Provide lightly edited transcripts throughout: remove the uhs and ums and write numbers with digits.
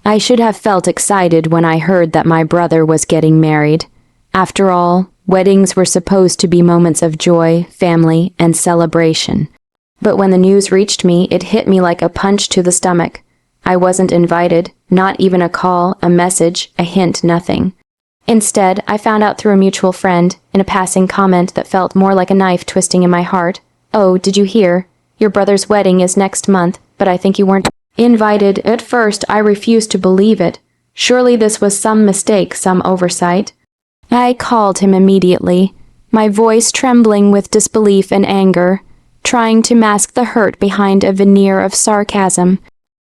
I should have felt excited when I heard that my brother was getting married. After all, weddings were supposed to be moments of joy, family, and celebration. But when the news reached me, it hit me like a punch to the stomach. I wasn't invited, not even a call, a message, a hint, nothing. Instead, I found out through a mutual friend, in a passing comment that felt more like a knife twisting in my heart. "Oh, did you hear? Your brother's wedding is next month, but I think you weren't invited." At first, I refused to believe it. Surely this was some mistake, some oversight. I called him immediately, my voice trembling with disbelief and anger, trying to mask the hurt behind a veneer of sarcasm.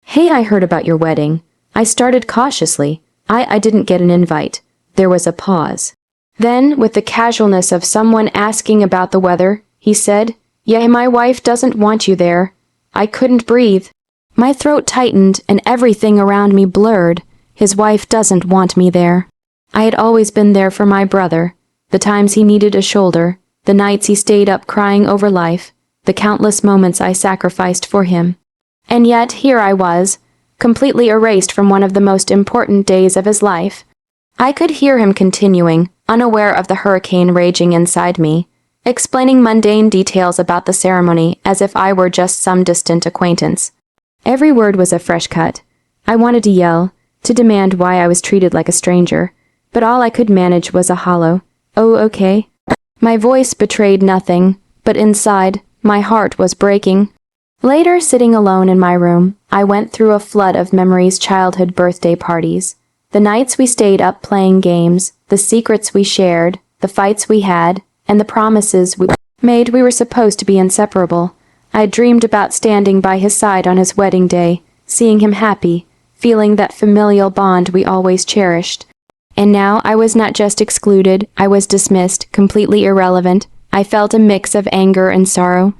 "Hey, I heard about your wedding." I started cautiously. I didn't get an invite. There was a pause. Then, with the casualness of someone asking about the weather, he said, "Yeah, my wife doesn't want you there." I couldn't breathe. My throat tightened and everything around me blurred. His wife doesn't want me there. I had always been there for my brother. The times he needed a shoulder, the nights he stayed up crying over life, the countless moments I sacrificed for him. And yet, here I was, completely erased from one of the most important days of his life. I could hear him continuing, unaware of the hurricane raging inside me, explaining mundane details about the ceremony as if I were just some distant acquaintance. Every word was a fresh cut. I wanted to yell, to demand why I was treated like a stranger, but all I could manage was a hollow, "Oh, okay." My voice betrayed nothing, but inside, my heart was breaking. Later, sitting alone in my room, I went through a flood of memories: childhood birthday parties, the nights we stayed up playing games, the secrets we shared, the fights we had, and the promises we made. We were supposed to be inseparable. I dreamed about standing by his side on his wedding day, seeing him happy, feeling that familial bond we always cherished. And now I was not just excluded, I was dismissed, completely irrelevant. I felt a mix of anger and sorrow.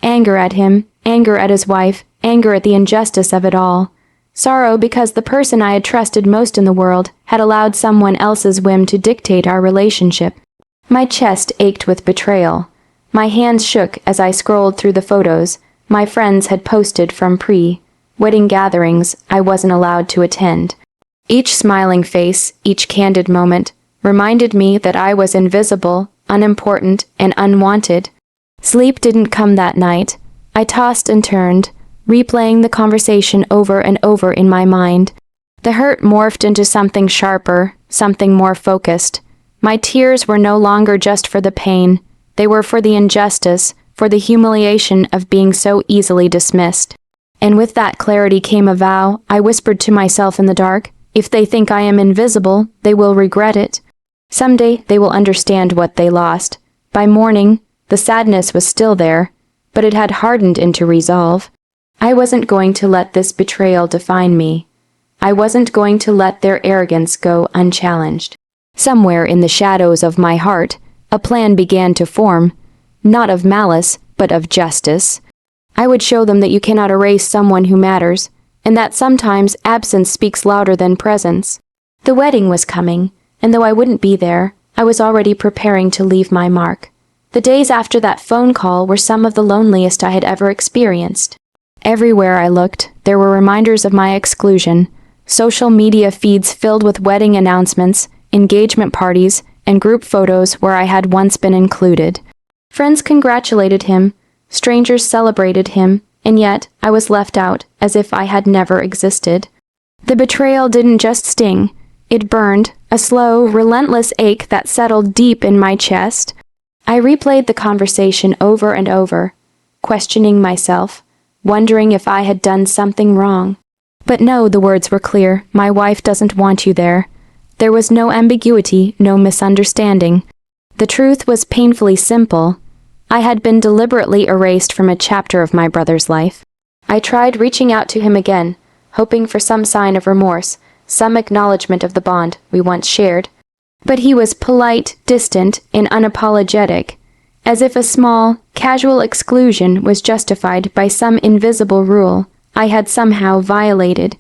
Anger at him, anger at his wife, anger at the injustice of it all. Sorrow because the person I had trusted most in the world had allowed someone else's whim to dictate our relationship. My chest ached with betrayal. My hands shook as I scrolled through the photos my friends had posted from pre-wedding gatherings I wasn't allowed to attend. Each smiling face, each candid moment, reminded me that I was invisible, unimportant, and unwanted. Sleep didn't come that night. I tossed and turned, replaying the conversation over and over in my mind. The hurt morphed into something sharper, something more focused. My tears were no longer just for the pain. They were for the injustice, for the humiliation of being so easily dismissed. And with that clarity came a vow. I whispered to myself in the dark, if they think I am invisible, they will regret it. Someday they will understand what they lost. By morning, the sadness was still there, but it had hardened into resolve. I wasn't going to let this betrayal define me. I wasn't going to let their arrogance go unchallenged. Somewhere in the shadows of my heart, a plan began to form, not of malice, but of justice. I would show them that you cannot erase someone who matters, and that sometimes absence speaks louder than presence. The wedding was coming, and though I wouldn't be there, I was already preparing to leave my mark. The days after that phone call were some of the loneliest I had ever experienced. Everywhere I looked, there were reminders of my exclusion, social media feeds filled with wedding announcements, engagement parties, and group photos where I had once been included. Friends congratulated him, strangers celebrated him, and yet I was left out as if I had never existed. The betrayal didn't just sting, it burned, a slow, relentless ache that settled deep in my chest. I replayed the conversation over and over, questioning myself, wondering if I had done something wrong. But no, the words were clear. My wife doesn't want you there. There was no ambiguity, no misunderstanding. The truth was painfully simple. I had been deliberately erased from a chapter of my brother's life. I tried reaching out to him again, hoping for some sign of remorse, some acknowledgement of the bond we once shared. But he was polite, distant, and unapologetic, as if a small, casual exclusion was justified by some invisible rule I had somehow violated.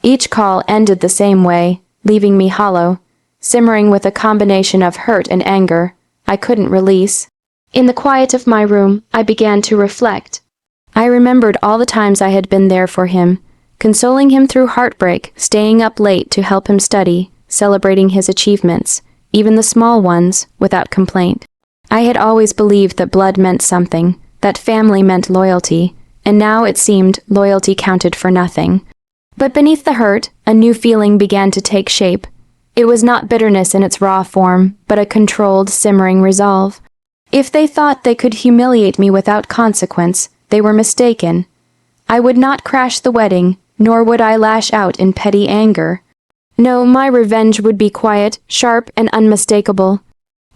Each call ended the same way, leaving me hollow, simmering with a combination of hurt and anger I couldn't release. In the quiet of my room, I began to reflect. I remembered all the times I had been there for him, consoling him through heartbreak, staying up late to help him study, celebrating his achievements, even the small ones, without complaint. I had always believed that blood meant something, that family meant loyalty, and now it seemed loyalty counted for nothing. But beneath the hurt, a new feeling began to take shape. It was not bitterness in its raw form, but a controlled, simmering resolve. If they thought they could humiliate me without consequence, they were mistaken. I would not crash the wedding, nor would I lash out in petty anger. No, my revenge would be quiet, sharp, and unmistakable.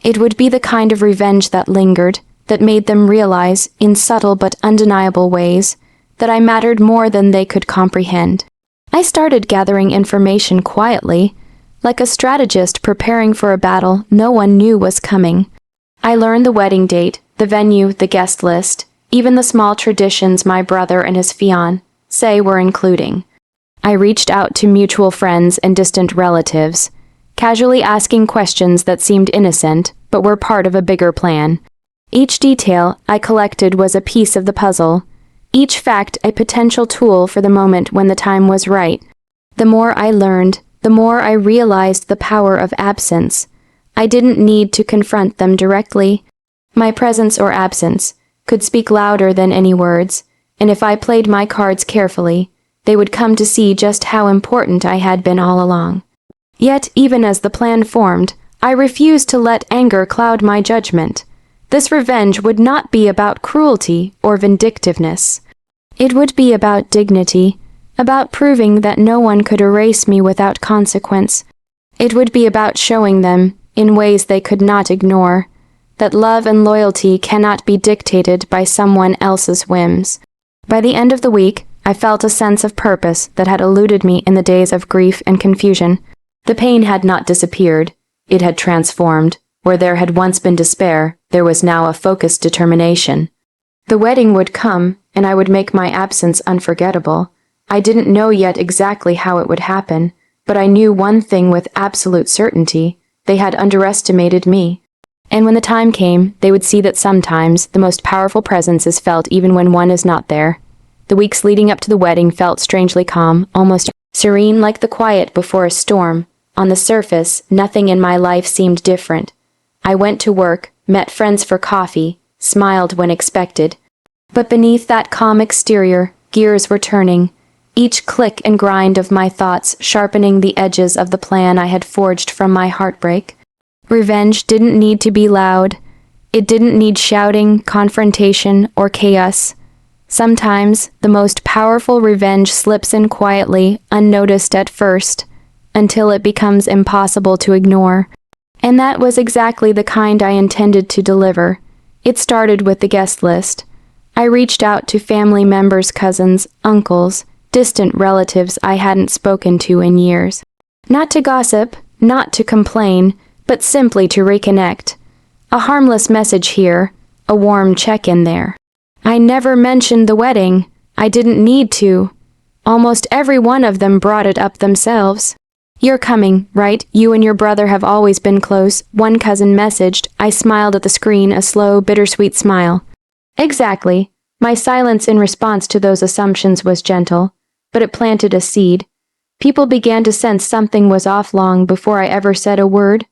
It would be the kind of revenge that lingered, that made them realize, in subtle but undeniable ways, that I mattered more than they could comprehend. I started gathering information quietly, like a strategist preparing for a battle no one knew was coming. I learned the wedding date, the venue, the guest list, even the small traditions my brother and his fiancée were including. I reached out to mutual friends and distant relatives, casually asking questions that seemed innocent, but were part of a bigger plan. Each detail I collected was a piece of the puzzle, each fact a potential tool for the moment when the time was right. The more I learned, the more I realized the power of absence. I didn't need to confront them directly. My presence or absence could speak louder than any words, and if I played my cards carefully, they would come to see just how important I had been all along. Yet, even as the plan formed, I refused to let anger cloud my judgment. This revenge would not be about cruelty or vindictiveness. It would be about dignity, about proving that no one could erase me without consequence. It would be about showing them, in ways they could not ignore, that love and loyalty cannot be dictated by someone else's whims. By the end of the week, I felt a sense of purpose that had eluded me in the days of grief and confusion. The pain had not disappeared, it had transformed. Where there had once been despair, there was now a focused determination. The wedding would come, and I would make my absence unforgettable. I didn't know yet exactly how it would happen, but I knew one thing with absolute certainty: they had underestimated me. And when the time came, they would see that sometimes the most powerful presence is felt even when one is not there. The weeks leading up to the wedding felt strangely calm, almost serene, like the quiet before a storm. On the surface, nothing in my life seemed different. I went to work, met friends for coffee, smiled when expected. But beneath that calm exterior, gears were turning, each click and grind of my thoughts sharpening the edges of the plan I had forged from my heartbreak. Revenge didn't need to be loud. It didn't need shouting, confrontation, or chaos. Sometimes, the most powerful revenge slips in quietly, unnoticed at first, until it becomes impossible to ignore. And that was exactly the kind I intended to deliver. It started with the guest list. I reached out to family members, cousins, uncles, distant relatives I hadn't spoken to in years. Not to gossip, not to complain, but simply to reconnect. A harmless message here, a warm check-in there. I never mentioned the wedding. I didn't need to. Almost every one of them brought it up themselves. "You're coming, right? You and your brother have always been close," one cousin messaged. I smiled at the screen, a slow, bittersweet smile. Exactly. My silence in response to those assumptions was gentle, but it planted a seed. People began to sense something was off long before I ever said a word.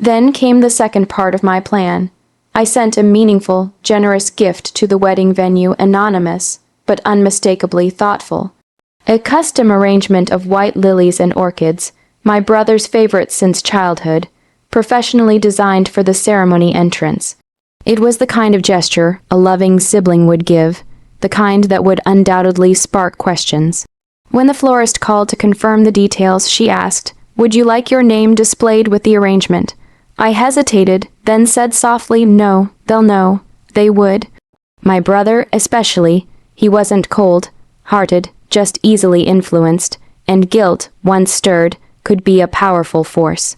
Then came the second part of my plan. I sent a meaningful, generous gift to the wedding venue, anonymous, but unmistakably thoughtful. A custom arrangement of white lilies and orchids, my brother's favorite since childhood, professionally designed for the ceremony entrance. It was the kind of gesture a loving sibling would give, the kind that would undoubtedly spark questions. When the florist called to confirm the details, she asked, "Would you like your name displayed with the arrangement?" I hesitated, then said softly, "No, they'll know. They would." My brother, especially, he wasn't cold-hearted, just easily influenced, and guilt, once stirred, could be a powerful force.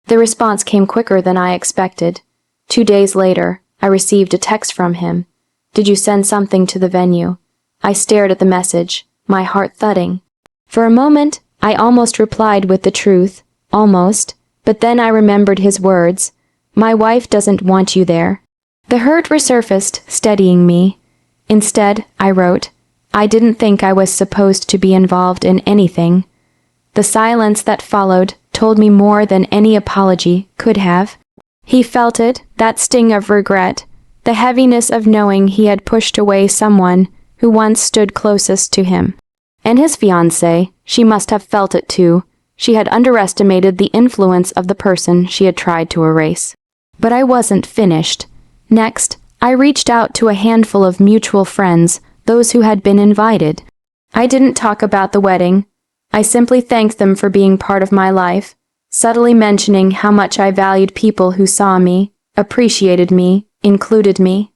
The response came quicker than I expected. 2 days later, I received a text from him. "Did you send something to the venue?" I stared at the message, my heart thudding. For a moment, I almost replied with the truth, almost, but then I remembered his words, "My wife doesn't want you there." The hurt resurfaced, steadying me. Instead, I wrote, I didn't think I was supposed to be involved in anything. The silence that followed told me more than any apology could have. He felt it, that sting of regret, the heaviness of knowing he had pushed away someone who once stood closest to him. And his fiancée, she must have felt it too. She had underestimated the influence of the person she had tried to erase. But I wasn't finished. Next, I reached out to a handful of mutual friends, those who had been invited. I didn't talk about the wedding. I simply thanked them for being part of my life, subtly mentioning how much I valued people who saw me, appreciated me, included me.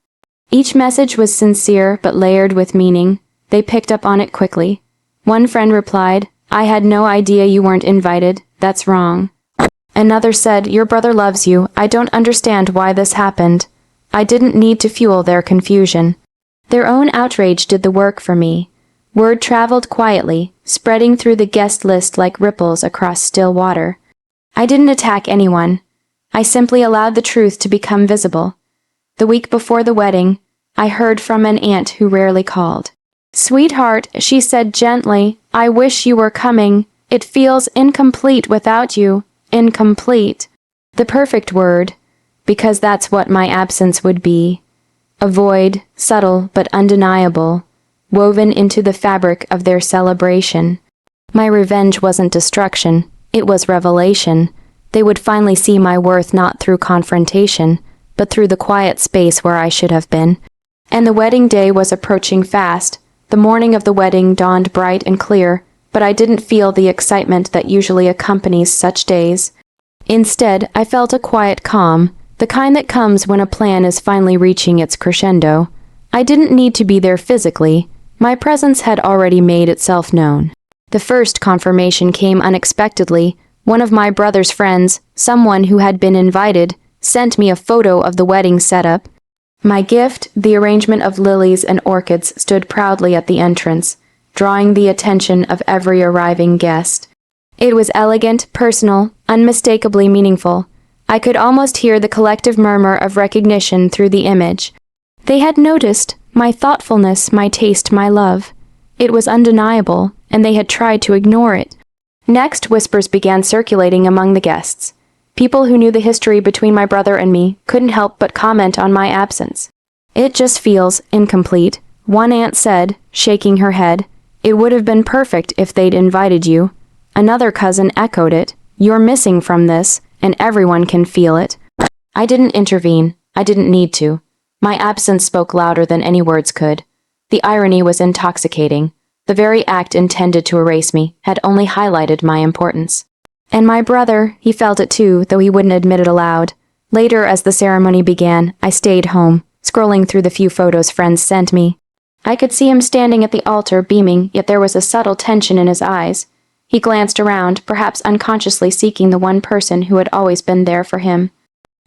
Each message was sincere but layered with meaning. They picked up on it quickly. One friend replied, "I had no idea you weren't invited. That's wrong." Another said, "Your brother loves you. I don't understand why this happened." I didn't need to fuel their confusion. Their own outrage did the work for me. Word traveled quietly, spreading through the guest list like ripples across still water. I didn't attack anyone. I simply allowed the truth to become visible. The week before the wedding, I heard from an aunt who rarely called. "Sweetheart," she said gently, "I wish you were coming. It feels incomplete without you. Incomplete." The perfect word, because that's what my absence would be. A void, subtle but undeniable, woven into the fabric of their celebration. My revenge wasn't destruction, it was revelation. They would finally see my worth not through confrontation, but through the quiet space where I should have been. And the wedding day was approaching fast. The morning of the wedding dawned bright and clear, but I didn't feel the excitement that usually accompanies such days. Instead, I felt a quiet calm, the kind that comes when a plan is finally reaching its crescendo. I didn't need to be there physically. My presence had already made itself known. The first confirmation came unexpectedly. One of my brother's friends, someone who had been invited, sent me a photo of the wedding setup. My gift, the arrangement of lilies and orchids, stood proudly at the entrance, drawing the attention of every arriving guest. It was elegant, personal, unmistakably meaningful. I could almost hear the collective murmur of recognition through the image. They had noticed my thoughtfulness, my taste, my love. It was undeniable, and they had tried to ignore it. Next, whispers began circulating among the guests. People who knew the history between my brother and me couldn't help but comment on my absence. "It just feels incomplete," one aunt said, shaking her head. "It would have been perfect if they'd invited you." Another cousin echoed it. "You're missing from this, and everyone can feel it." I didn't intervene. I didn't need to. My absence spoke louder than any words could. The irony was intoxicating. The very act intended to erase me had only highlighted my importance. And my brother, he felt it too, though he wouldn't admit it aloud. Later, as the ceremony began, I stayed home, scrolling through the few photos friends sent me. I could see him standing at the altar, beaming, yet there was a subtle tension in his eyes. He glanced around, perhaps unconsciously seeking the one person who had always been there for him.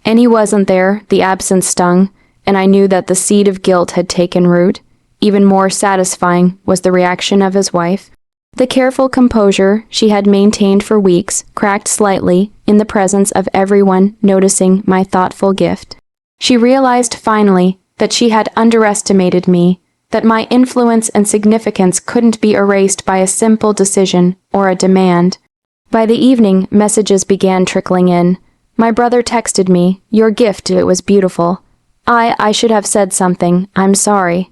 And he wasn't there. The absence stung, and I knew that the seed of guilt had taken root. Even more satisfying was the reaction of his wife. The careful composure she had maintained for weeks cracked slightly in the presence of everyone noticing my thoughtful gift. She realized finally that she had underestimated me, that my influence and significance couldn't be erased by a simple decision or a demand. By the evening, messages began trickling in. My brother texted me, "Your gift, it was beautiful." I should have said something. "I'm sorry."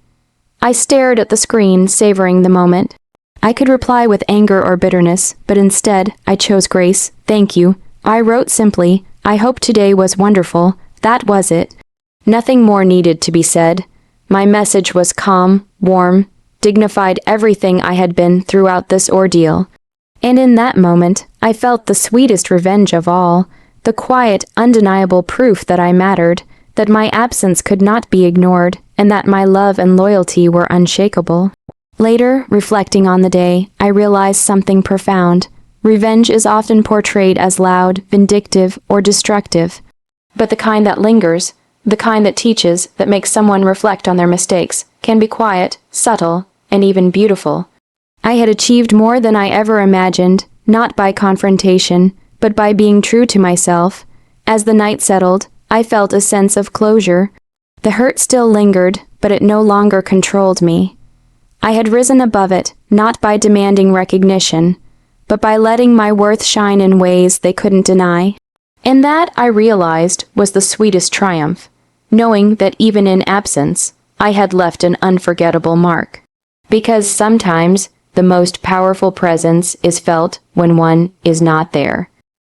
I stared at the screen, savoring the moment. I could reply with anger or bitterness, but instead, I chose grace. "Thank you." I wrote simply, "I hope today was wonderful." That was it. Nothing more needed to be said. My message was calm, warm, dignified, everything I had been throughout this ordeal. And in that moment, I felt the sweetest revenge of all, the quiet, undeniable proof that I mattered, that my absence could not be ignored, and that my love and loyalty were unshakable. Later, reflecting on the day, I realized something profound. Revenge is often portrayed as loud, vindictive, or destructive. But the kind that lingers, the kind that teaches, that makes someone reflect on their mistakes, can be quiet, subtle, and even beautiful. I had achieved more than I ever imagined, not by confrontation, but by being true to myself. As the night settled, I felt a sense of closure. The hurt still lingered, but it no longer controlled me. I had risen above it, not by demanding recognition, but by letting my worth shine in ways they couldn't deny. And that, I realized, was the sweetest triumph, knowing that even in absence, I had left an unforgettable mark. Because sometimes, the most powerful presence is felt when one is not there.